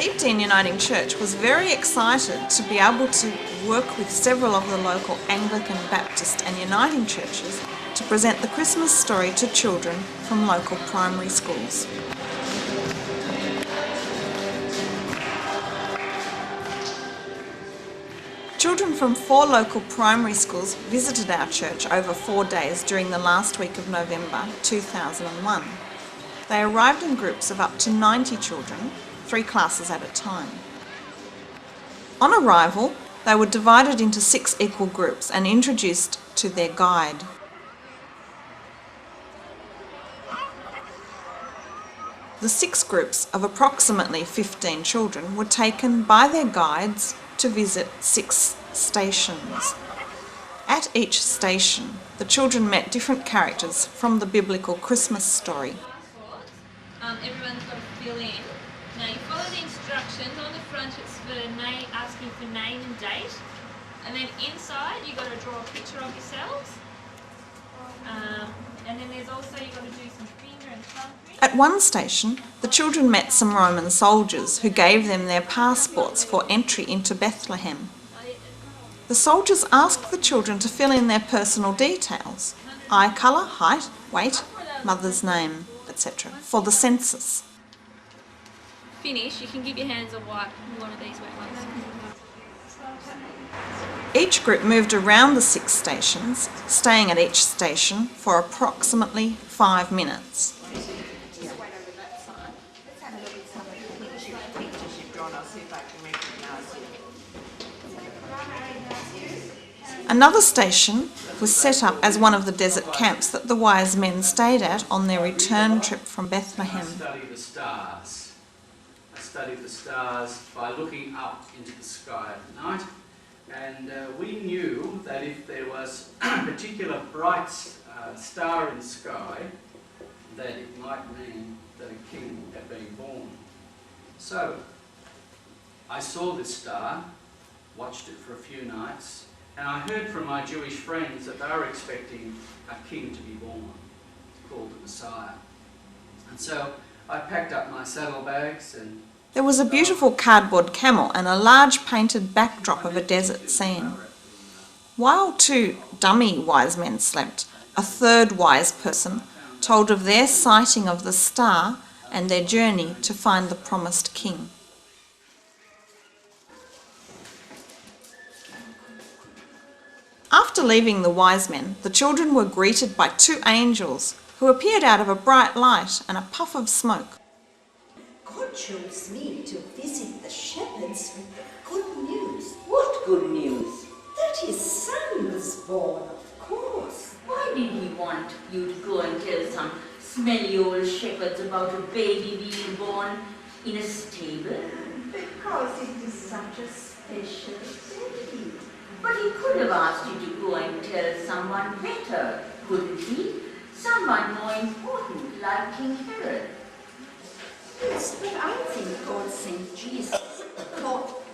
Deepdene Uniting Church was very excited to be able to work with several of the local Anglican, Baptist and Uniting churches to present the Christmas story to children from local primary schools. Children from 4 local primary schools visited our church over 4 days during the last week of November 2001. They arrived in groups of up to 90 children, 3 classes at a time. On arrival, they were divided into 6 equal groups and introduced to their guide. The 6 groups of approximately 15 children were taken by their guides to visit 6 stations. At each station, the children met different characters from the biblical Christmas story. Everyone's got to fill in. Now you follow the instructions. On the front it's for asking for name and date, and then inside you've got to draw a picture of yourselves, and then there's also you've got to do some finger and thumb prints. At one station, the children met some Roman soldiers who gave them their passports for entry into Bethlehem. The soldiers asked the children to fill in their personal details, eye colour, height, weight, mother's name, etc., for the census. Finish, you can give your hands a wipe in one of these wet ones. Each group moved around the 6 stations, staying at each station for approximately 5 minutes. Another station was set up as one of the desert camps that the wise men stayed at on their return trip from Bethlehem. I studied the stars by looking up into the sky at night, and we knew that if there was a particular bright star in the sky, that it might mean that a king had been born. So I saw this star, watched it for a few nights, and I heard from my Jewish friends that they were expecting a king to be born, called the Messiah. And so I packed up my saddlebags and... There was a beautiful cardboard camel and a large painted backdrop of a desert scene. While 2 dummy wise men slept, a 3rd wise person told of their sighting of the star and their journey to find the promised king. After leaving the wise men, the children were greeted by 2 angels who appeared out of a bright light and a puff of smoke. God chose me to visit the shepherds with the good news. What good news? That his son was born, of course. Why did he want you to go and tell some smelly old shepherds about a baby being born in a stable? Because it is such a special day. But he could have asked you to go and tell someone better, couldn't he? Someone more important, like King Herod. Yes, but I think God sent Jesus for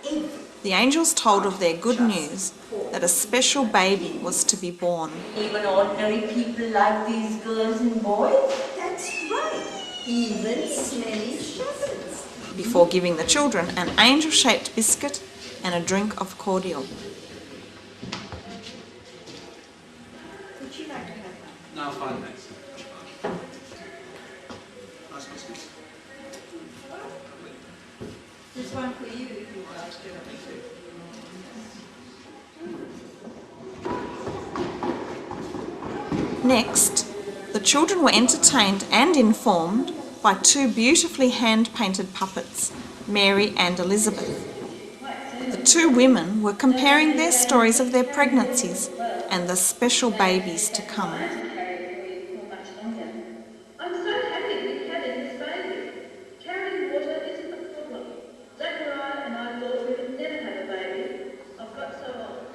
everything. The angels told of their good news that a special baby was to be born. Even ordinary people like these girls and boys? That's right. Even smelly shepherds. Before giving the children an angel-shaped biscuit and a drink of cordial. Would you like to have one? No, I'm fine, thanks. Nice biscuits. There's one for you if you like. Next, the children were entertained and informed by 2 beautifully hand-painted puppets, Mary and Elizabeth. The 2 women were comparing their stories of their pregnancies and the special babies to come. I'm so happy we had this baby. Carrying water isn't a problem. Zachariah and I thought we would never have a baby. I've got so old.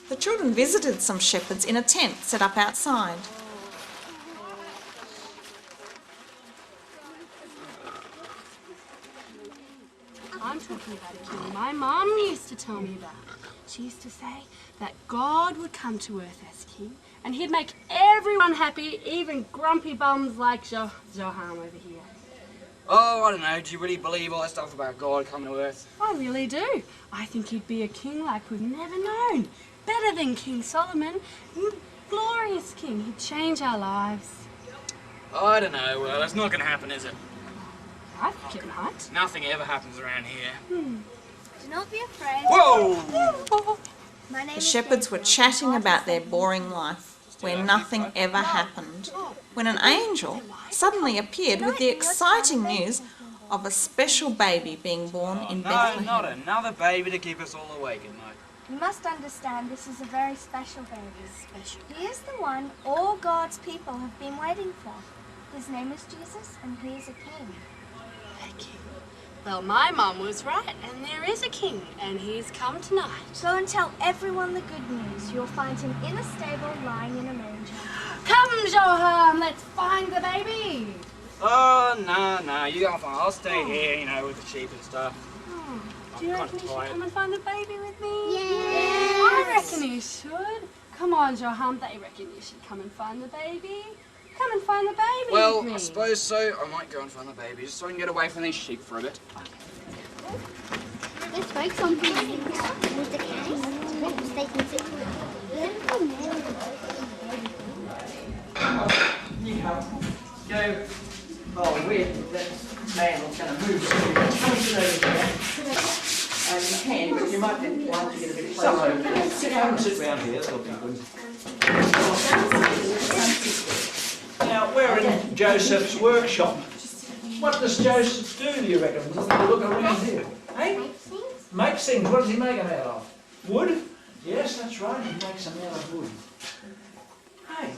The children visited some shepherds in a tent set up outside. talking about a king my mum used to tell me about. She used to say that God would come to earth as king and he'd make everyone happy, even grumpy bums like Johan over here. Oh, I don't know. Do you really believe all that stuff about God coming to earth? I really do. I think he'd be a king like we've never known. Better than King Solomon. Glorious king. He'd change our lives. I don't know. Well, that's not going to happen, is it? I think it might. Nothing ever happens around here. Do not be afraid. Whoa! My name The is shepherds were Gabriel. chatting God about has their sent me. boring life, where nothing ever happened, when an angel suddenly appeared with the exciting news of a special baby being born in No, Bethlehem. not another baby to keep us all awake at night. You must understand this is a very special baby. He is the one all God's people have been waiting for. His name is Jesus and he is a king. A king. Well, my mum was right, and there is a king, and he's come tonight. Go and tell everyone the good news. You'll find him in a stable lying in a manger. Come, Johan, let's find the baby. Oh, no, you go find. I'll stay here, you know, with the sheep and stuff. Do you I'm reckon he kinda should come and find the baby with me? Yes. I reckon he should. Come on, Johan, they reckon you should come and find the baby. Come and find the baby Well, with me. I suppose so. I might go and find the baby just so I can get away from these sheep for a bit. Let's make something with the case. They can sit Go. Oh, weird. That man was going to move soon. Come and sit over there. You can, but you might want to get a bit closer. Sit down and sit round here. That'll be good. Now, we're in Joseph's workshop. What does Joseph do, do you reckon? Look around here. Hey? Makes things. What does he make them out of? Wood? Yes, that's right. He makes them out of wood. Hey,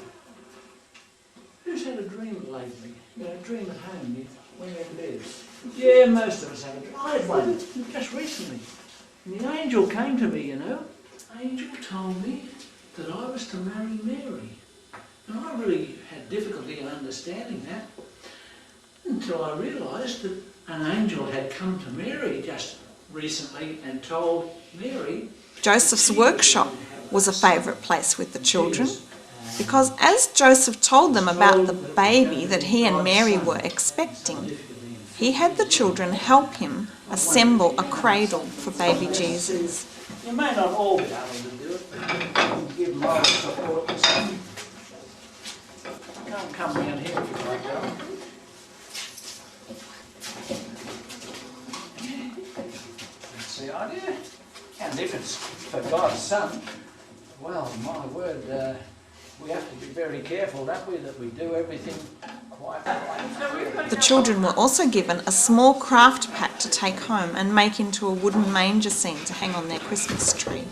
who's had a dream lately? You know, a dream at home when you're in bed. Yeah, most of us have a dream. I had one just recently. And the angel came to me, you know. The angel told me that I was to marry Mary. And I really had difficulty in understanding that until I realised that an angel had come to Mary just recently and told Mary. Joseph's workshop was a favourite place with the children, because as Joseph told them about the baby that he and Mary were expecting, he had the children help him assemble a cradle for baby Jesus. You may not all be able to do it, but you can give moral support to some. Come round here if you like, darling. That's the idea. And if it's for God's Son, well, my word, we have to be very careful, don't we, that we do everything quite right. The children were also given a small craft pack to take home and make into a wooden manger scene to hang on their Christmas tree.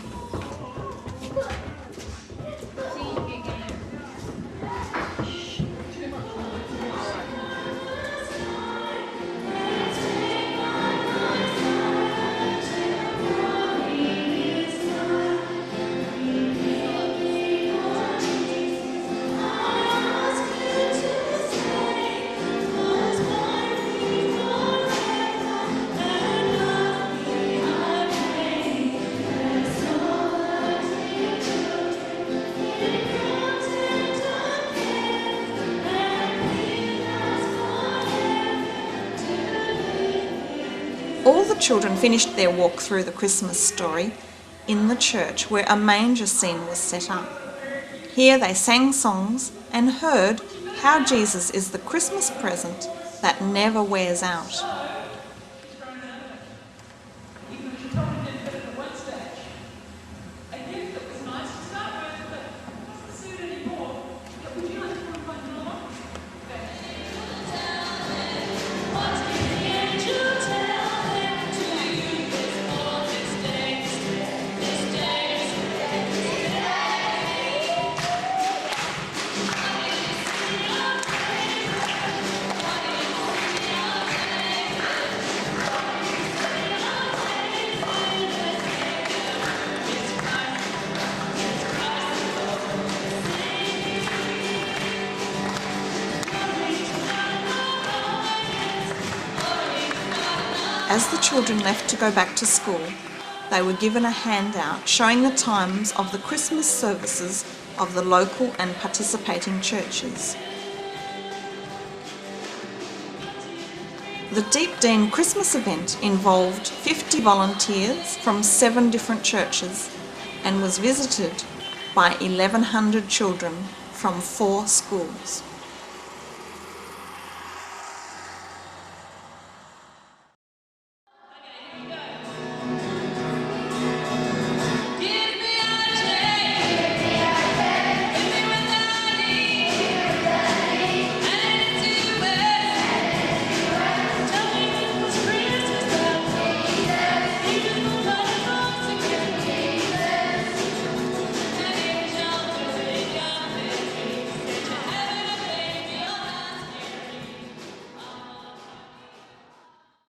All the children finished their walk through the Christmas story in the church where a manger scene was set up. Here they sang songs and heard how Jesus is the Christmas present that never wears out. As the children left to go back to school, they were given a handout showing the times of the Christmas services of the local and participating churches. The Deepdene Christmas event involved 50 volunteers from 7 different churches and was visited by 1,100 children from 4 schools.